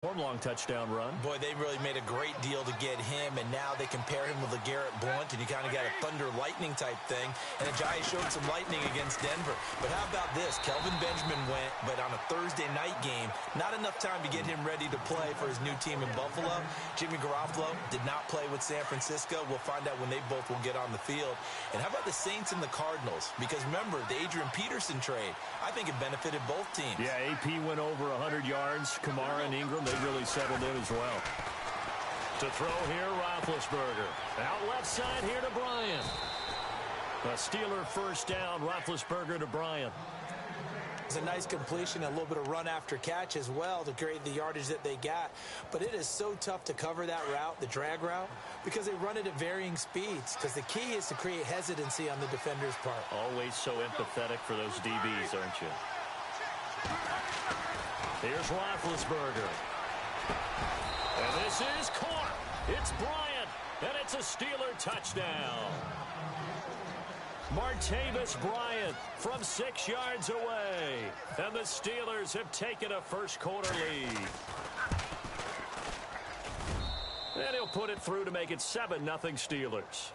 long touchdown run. Boy, they really made a great deal to get him, and now they compare him with LeGarrette Blount, and you kind of got a thunder lightning type thing. And the Giants showed some lightning against Denver. But how about this? Kelvin Benjamin went, but on a Thursday night game, not enough time to get him ready to play for his new team in Buffalo. Jimmy Garoppolo did not play with San Francisco. We'll find out when they both will get on the field. And how about the Saints and the Cardinals? Because remember, the Adrian Peterson trade, I think it benefited both teams. Yeah, AP went over 100 yards. Kamara and Ingram, they really settled in as well. To throw here, Roethlisberger. Out left side here to Bryant. A Steeler first down, Roethlisberger to Bryant. It's a nice completion, a little bit of run after catch as well to create the yardage that they got. But it is so tough to cover that route, the drag route, because they run it at varying speeds. Because the key is to create hesitancy on the defender's part. Always so empathetic for those DBs, aren't you? Here's Roethlisberger. And this is caught. It's Bryant, and it's a Steeler touchdown. Martavis Bryant from 6 yards away. And the Steelers have taken a first-quarter lead. And he'll put it through to make it 7-0 Steelers.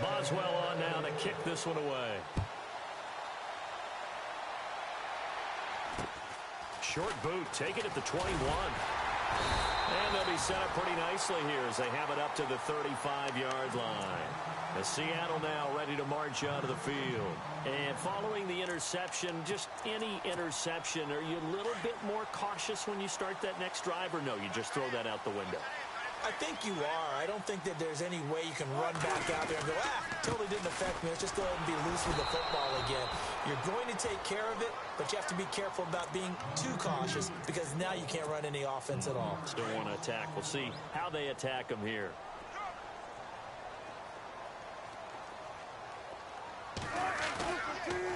Boswell on now to kick this one away. Short boot, taken at the 21. And they'll be set up pretty nicely here as they have it up to the 35-yard line. The Seattle now ready to march out of the field. And following the interception, just any interception, are you a little bit more cautious when you start that next drive, or no, you just throw that out the window? I think you are. I don't think that there's any way you can run back out there and go, totally didn't affect me. Let's just go ahead and be loose with the football again. You're going to take care of it, but you have to be careful about being too cautious because now you can't run any offense at all. Still want to attack. We'll see how they attack them here.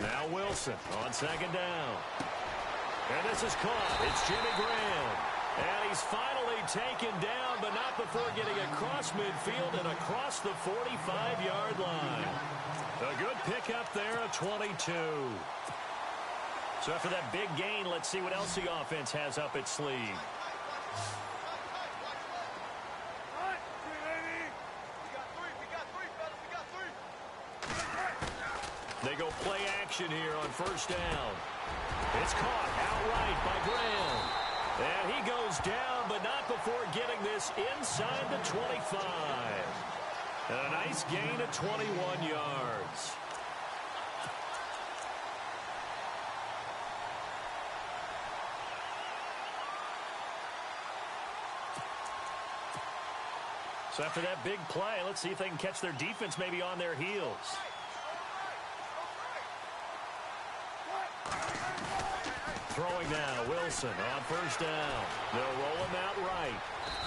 Now Wilson on second down. And this is caught. It's Jimmy Graham. And he's finally taken down, but not before getting across midfield and across the 45-yard line. A good pickup there at 22. So after that big gain, let's see what else the offense has up its sleeve. They go play action here on first down. It's caught outright by Graham. And he goes down, but not before getting this inside the 25. And a nice gain of 21 yards. So after that big play, let's see if they can catch their defense maybe on their heels. Throwing now, Wilson on first down. They'll roll him out right.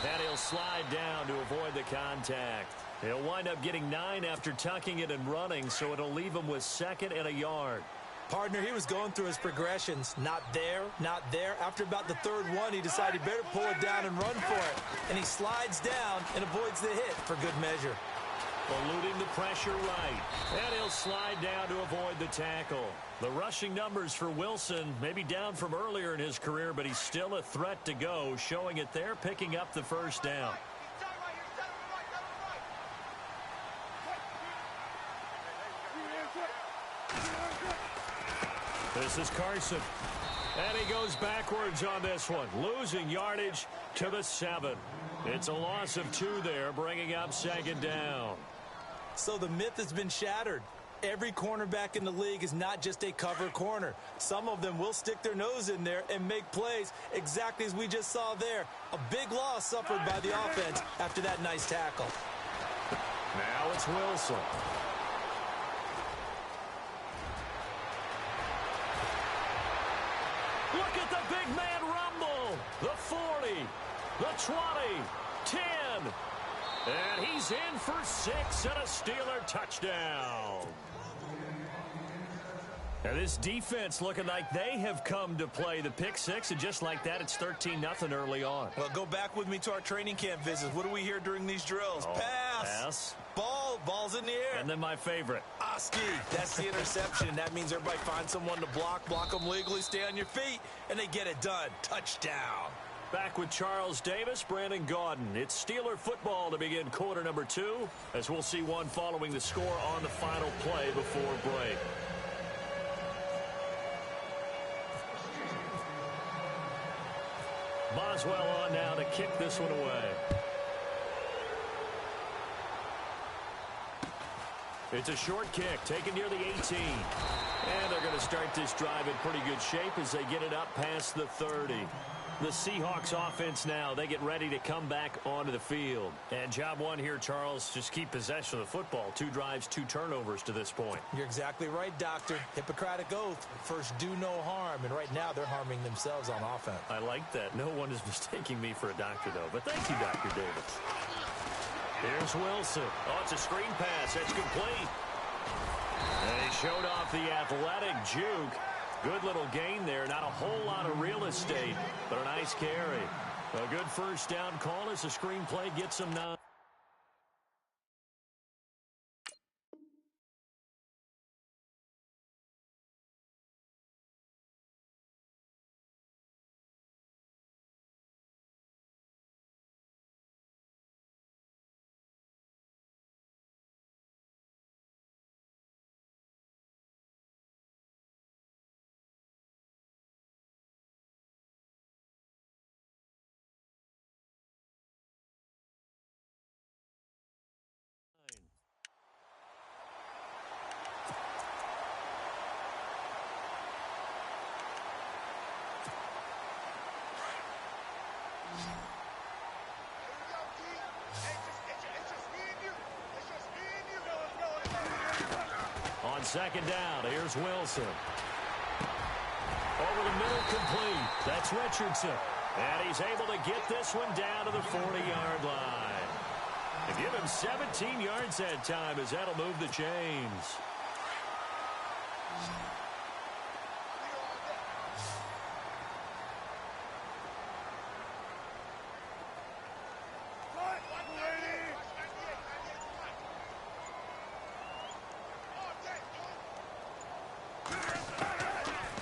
And he'll slide down to avoid the contact. He'll wind up getting 9 after tucking it and running, so it'll leave him with 2nd and a yard. Partner, he was going through his progressions. Not there, not there. After about the 3rd one, he decided he better pull it down and run for it. And he slides down and avoids the hit for good measure. Eluding the pressure right. And he'll slide down to avoid the tackle. The rushing numbers for Wilson may be down from earlier in his career, but he's still a threat to go, showing it there, picking up the first down. This is Carson. And he goes backwards on this one, losing yardage to the 7. It's a loss of 2 there, bringing up 2nd down. So the myth has been shattered. Every cornerback in the league is not just a cover corner. Some of them will stick their nose in there and make plays exactly as we just saw there. A big loss suffered by the offense after that nice tackle. Now it's Wilson. Look at the big man rumble. The 40, the 20, 10. And he's in for 6 and a Steeler touchdown. And this defense looking like they have come to play. The pick six, and just like that, it's 13-0 early on. Well, go back with me to our training camp visits. What do we hear during these drills? Pass. Ball's in the air. And then my favorite. Oski. That's the interception. That means everybody finds someone to block them legally, stay on your feet, and they get it done. Touchdown. Back with Charles Davis, Brandon Gaudin. It's Steeler football to begin quarter number 2, as we'll see one following the score on the final play before break. Boswell on now to kick this one away. It's a short kick taken near the 18. And they're going to start this drive in pretty good shape as they get it up past the 30. The Seahawks offense now, they get ready to come back onto the field. And job one here, Charles, just keep possession of the football. 2 drives, 2 turnovers to this point. You're exactly right, Doctor. Hippocratic oath. First, do no harm. And right now, they're harming themselves on offense. I like that. No one is mistaking me for a doctor, though. But thank you, Dr. Davis. Here's Wilson. Oh, it's a screen pass. That's complete. And he showed off the athletic juke. Good little gain there. Not a whole lot of real estate, but a nice carry. A good first down call as the screenplay gets him now. On second down, here's Wilson. Over the middle, complete. That's Richardson. And he's able to get this one down to the 40-yard line. And give him 17 yards that time, as that'll move the chains.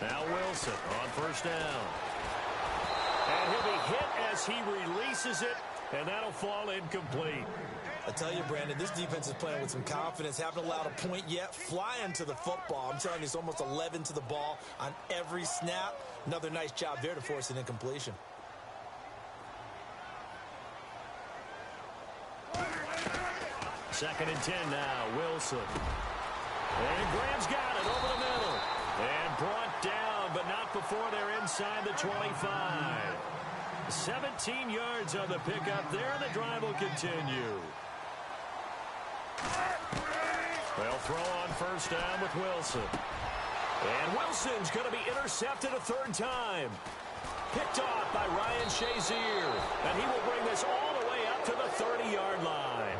Now Wilson on first down. And he'll be hit as he releases it, and that'll fall incomplete. I tell you, Brandon, this defense is playing with some confidence. Haven't allowed a point yet. Flying to the football. I'm telling you, it's almost 11 to the ball on every snap. Another nice job there to force an incompletion. Second and 10 now, Wilson. And Graham's got it over the middle. And brought down, but not before they're inside the 25. 17 yards on the pickup there, and the drive will continue. They'll throw on first down with Wilson. And Wilson's going to be intercepted a third time. Picked off by Ryan Shazier. And he will bring this all the way up to the 30-yard line.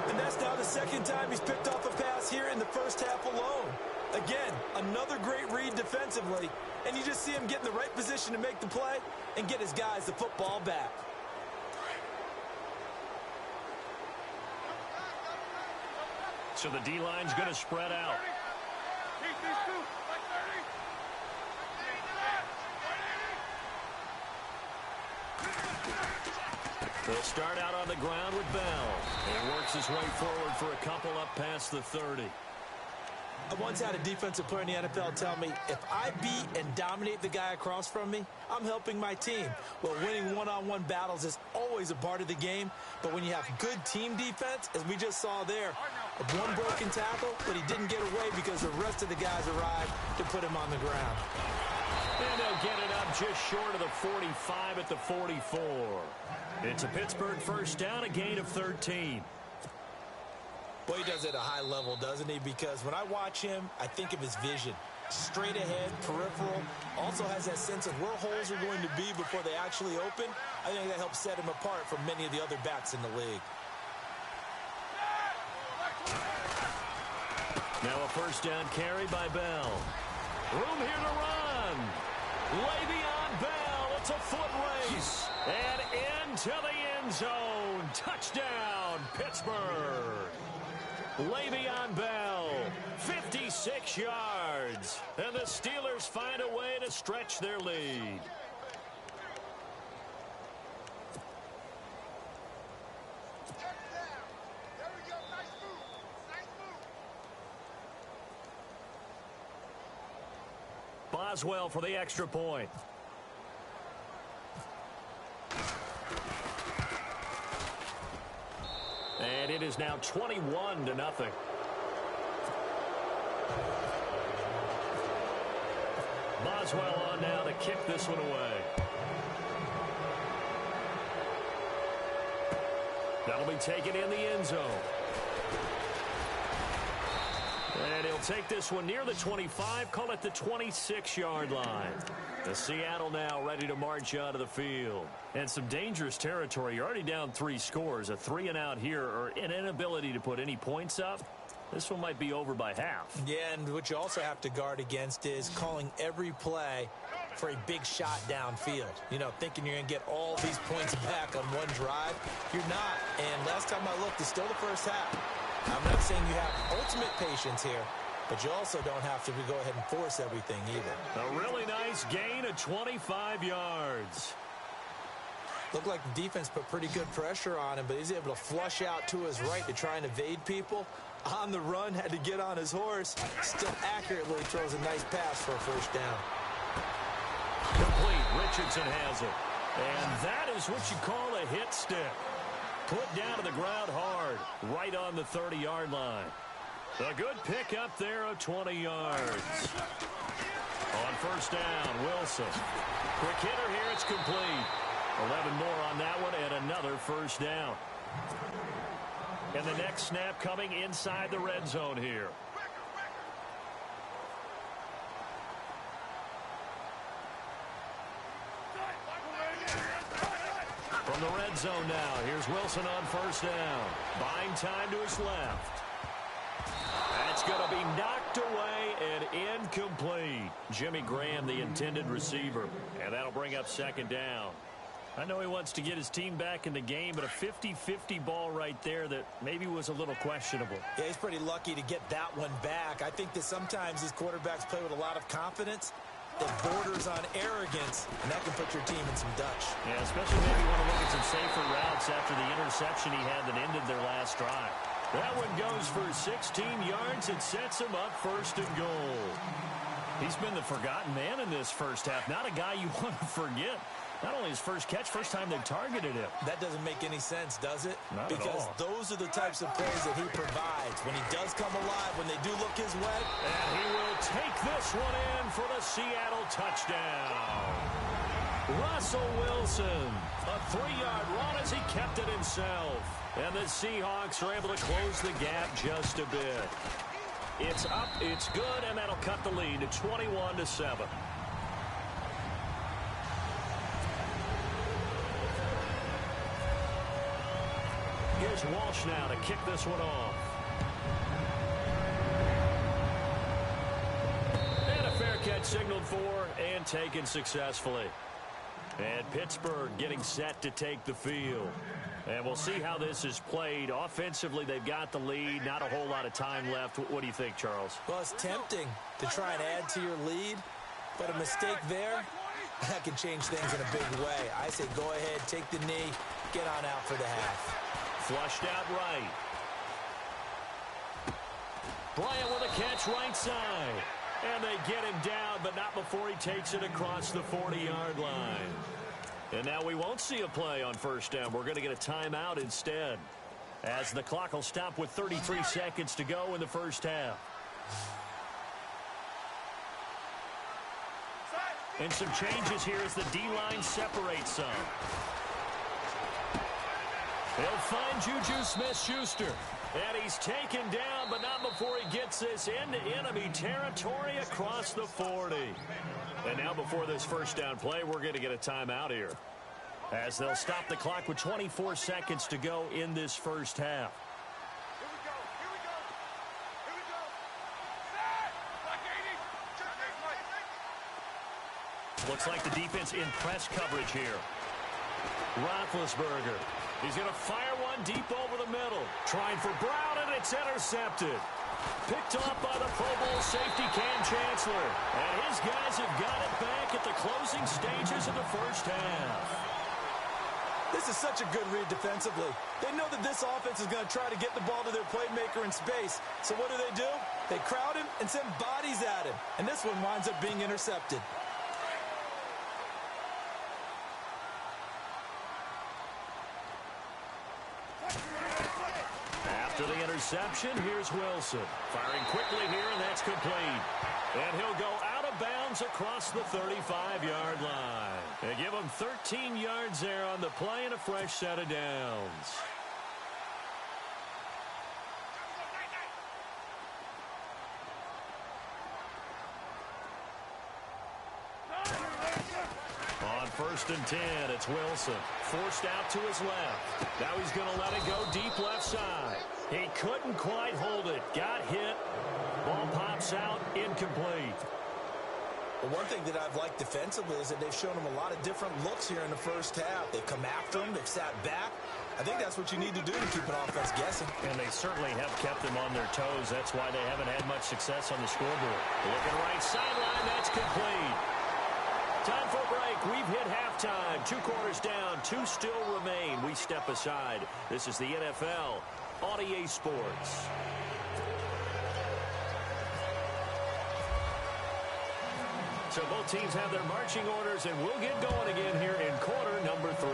And that's now the second time he's picked off a pass here in the first half alone. Again, another great read defensively, and you just see him get in the right position to make the play and get his guys the football back. So the D-line's going to spread out. They'll start out on the ground with Bell. He works his way forward for a couple up past the 30. I once had a defensive player in the NFL tell me, if I beat and dominate the guy across from me, I'm helping my team. Well, winning one-on-one battles is always a part of the game, but when you have good team defense, as we just saw there, one broken tackle, but he didn't get away because the rest of the guys arrived to put him on the ground. And they'll get it up just short of the 45 at the 44. It's a Pittsburgh first down, a gain of 13. Boy, he does it at a high level, doesn't he? Because when I watch him, I think of his vision. Straight ahead, peripheral. Also has that sense of where holes are going to be before they actually open. I think that helps set him apart from many of the other backs in the league. Now a first down carry by Bell. Room here to run. Le'Veon Bell. It's a foot race. And into the end zone. Touchdown, Pittsburgh. Le'Veon Bell, 56 yards. And the Steelers find a way to stretch their lead. Boswell for the extra point. And it is now 21-0. Boswell on now to kick this one away. That'll be taken in the end zone. And he'll take this one near the 25, call it the 26-yard line. The Seattle now ready to march out of the field. And some dangerous territory. You're already down 3 scores. A 3-and-out here, or an inability to put any points up. This one might be over by half. Yeah, and what you also have to guard against is calling every play for a big shot downfield. You know, thinking you're going to get all these points back on one drive. You're not. And last time I looked, it's still the first half. I'm not saying you have ultimate patience here, but you also don't have to go ahead and force everything either. A really nice gain of 25 yards. Looked like the defense put pretty good pressure on him, but he's able to flush out to his right to try and evade people. On the run, had to get on his horse. Still accurately throws a nice pass for a first down. Complete. Richardson has it. And that is what you call a hit stick. Put down to the ground hard, right on the 30-yard line. A good pick up there of 20 yards. On first down, Wilson. Quick hitter here, it's complete. 11 more on that one, and another first down. And the next snap coming inside the red zone here. From the red zone now, here's Wilson on first down. Buying time to his left. That's going to be knocked away and incomplete. Jimmy Graham, the intended receiver. And that'll bring up second down. I know he wants to get his team back in the game, but a 50-50 ball right there that maybe was a little questionable. Yeah, he's pretty lucky to get that one back. I think that sometimes these quarterbacks play with a lot of confidence that borders on arrogance, and that can put your team in some Dutch. Yeah, especially maybe want to look at some safer routes after the interception he had that ended their last drive. That one goes for 16 yards and sets him up first and goal. He's been the forgotten man in this first half. Not a guy you want to forget. Not only his first catch, first time they've targeted him. That doesn't make any sense, does it? Not because at all. Those are the types of plays that he provides. When he does come alive, when they do look his way. And he will take this one in for the Seattle touchdown. Russell Wilson, a 3-yard run as he kept it himself. And the Seahawks are able to close the gap just a bit. It's up, it's good, and that'll cut the lead to 21-7. Here's Walsh now to kick this one off. And a fair catch signaled for and taken successfully. And Pittsburgh getting set to take the field. And we'll see how this is played. Offensively, they've got the lead. Not a whole lot of time left. What do you think, Charles? Well, it's tempting to try and add to your lead, but a mistake there, that can change things in a big way. I say go ahead, take the knee, get on out for the half. Flushed out right. Bryant with a catch right side. And they get him down, but not before he takes it across the 40-yard line. And now we won't see a play on first down. We're going to get a timeout instead, as the clock will stop with 33 seconds to go in the first half. And some changes here as the D-line separates some. They'll find Juju Smith-Schuster. And he's taken down, but not before he gets this into enemy territory across the 40. And now before this first down play, we're going to get a timeout here, as they'll stop the clock with 24 seconds to go in this first half. Looks like the defense in press coverage here. Roethlisberger. He's going to fire one deep over the middle. Trying for Brown, and it's intercepted. Picked off by the Pro Bowl safety Cam Chancellor. And his guys have got it back at the closing stages of the first half. This is such a good read defensively. They know that this offense is going to try to get the ball to their playmaker in space. So what do? They crowd him and send bodies at him. And this one winds up being intercepted. After the interception, here's Wilson. Firing quickly here, and that's complete. And he'll go out of bounds across the 35-yard line. They give him 13 yards there on the play and a fresh set of downs. On 1st and 10, it's Wilson. Forced out to his left. Now he's going to let it go deep left side. He couldn't quite hold it. Got hit. Ball pops out. Incomplete. Well, one thing that I've liked defensively is that they've shown him a lot of different looks here in the first half. They've come after him. They've sat back. I think that's what you need to do to keep an offense guessing. And they certainly have kept them on their toes. That's why they haven't had much success on the scoreboard. Looking right sideline. That's complete. Time for a break. We've hit halftime. 2 quarters down. 2 still remain. We step aside. This is the NFL on EA Sports. So both teams have their marching orders, and we'll get going again here in quarter number 3.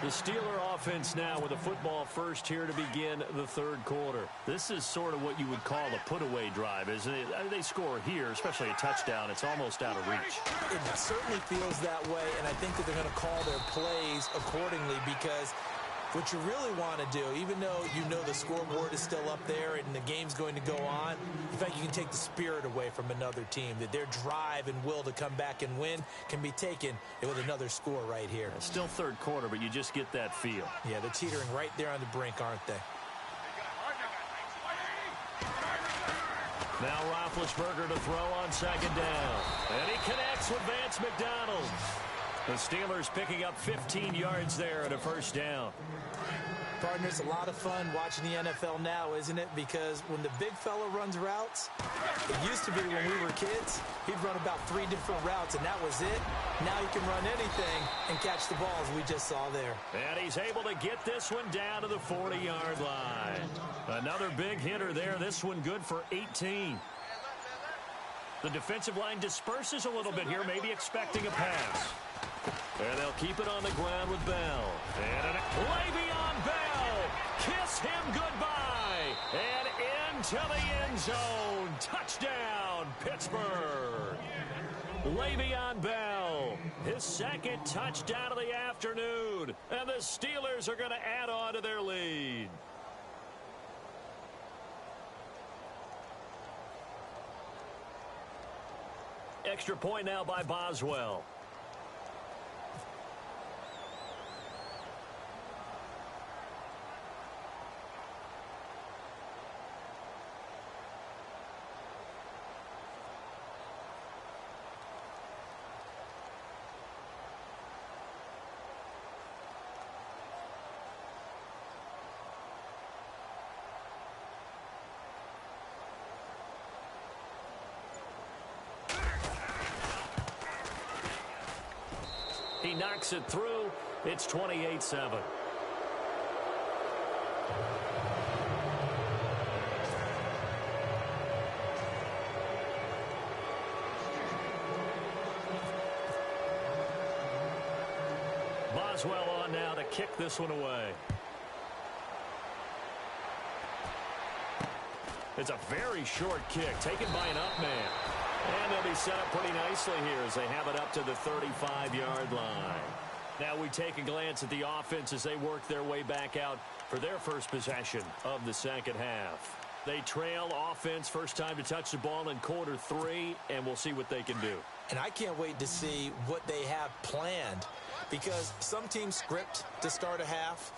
The Steeler offense now with a football first here to begin the 3rd quarter. This is sort of what you would call a put-away drive, isn't it? They score here, especially a touchdown. It's almost out of reach. It certainly feels that way, and I think that they're going to call their plays accordingly because what you really want to do, even though you know the scoreboard is still up there and the game's going to go on, in fact, you can take the spirit away from another team, that their drive and will to come back and win can be taken with another score right here. It's still 3rd quarter, but you just get that feel. Yeah, they're teetering right there on the brink, aren't they? Now Roethlisberger to throw on 2nd down. And he connects with Vance McDonald. The Steelers picking up 15 yards there at a 1st down. Partner, it's a lot of fun watching the NFL now, isn't it? Because when the big fella runs routes, it used to be when we were kids, he'd run about 3 different routes, and that was it. Now he can run anything and catch the ball, as we just saw there. And he's able to get this one down to the 40-yard line. Another big hitter there. This one good for 18. The defensive line disperses a little bit here, maybe expecting a pass. And they'll keep it on the ground with Bell. And Le'Veon Bell, kiss him goodbye. And into the end zone. Touchdown, Pittsburgh. Le'Veon Bell, his 2nd touchdown of the afternoon. And the Steelers are going to add on to their lead. Extra point now by Boswell. He knocks it through. It's 28-7. Boswell on now to kick this one away. It's a very short kick taken by an up man. And they'll be set up pretty nicely here as they have it up to the 35-yard line. Now we take a glance at the offense as they work their way back out for their first possession of the 2nd half. They trail offense, first time to touch the ball in quarter 3, and we'll see what they can do. And I can't wait to see what they have planned, because some teams script to start a half,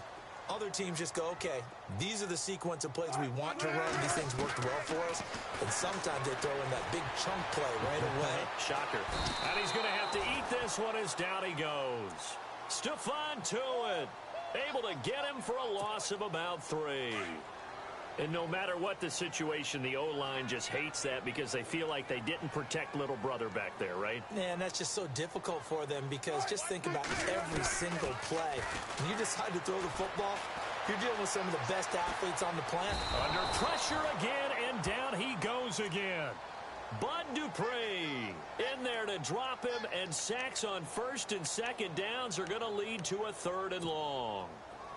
Other teams just go, okay, these are the sequence of plays we want to run. These things worked well for us. And sometimes they throw in that big chunk play right away. Shocker. And he's going to have to eat this one as down he goes. Stephon Tuitt able to get him for a loss of about 3. And no matter what the situation, the O-line just hates that because they feel like they didn't protect little brother back there, right? Man, that's just so difficult for them because just think about every single play. When you decide to throw the football, you're dealing with some of the best athletes on the planet. Under pressure again, and down he goes again. Bud Dupree in there to drop him, and sacks on 1st and 2nd downs are going to lead to a 3rd and long.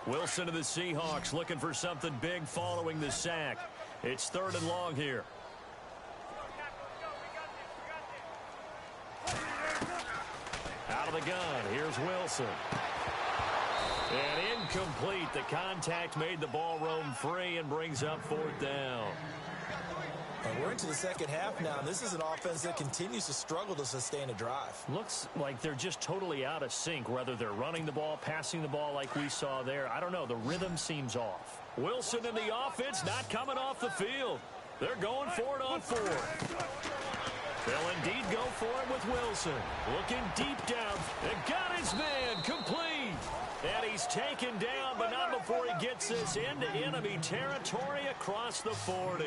Wilson of the Seahawks looking for something big following the sack. It's 3rd and long here. Out of the gun, here's Wilson. And incomplete. The contact made the ball roam free and brings up 4th down. We're into the 2nd half now. This is an offense that continues to struggle to sustain a drive. Looks like they're just totally out of sync, whether they're running the ball, passing the ball like we saw there. I don't know. The rhythm seems off. Wilson and the offense not coming off the field. They're going for it on 4th. They'll indeed go for it with Wilson. Looking deep down. And got his man complete. And he's taken down, but not before he gets this into enemy territory across the 40.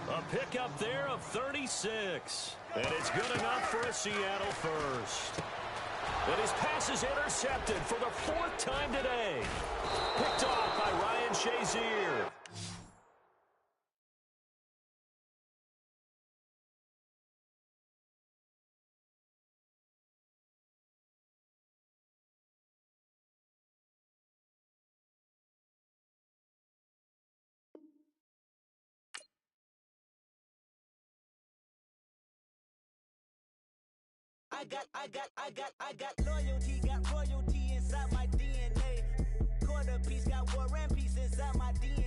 A pickup there of 36. And it's good enough for a Seattle first. And his pass is intercepted for the 4th time today. Picked off by Ryan Shazier. I got loyalty, got royalty inside my DNA. Quarter piece, got war and peace inside my DNA.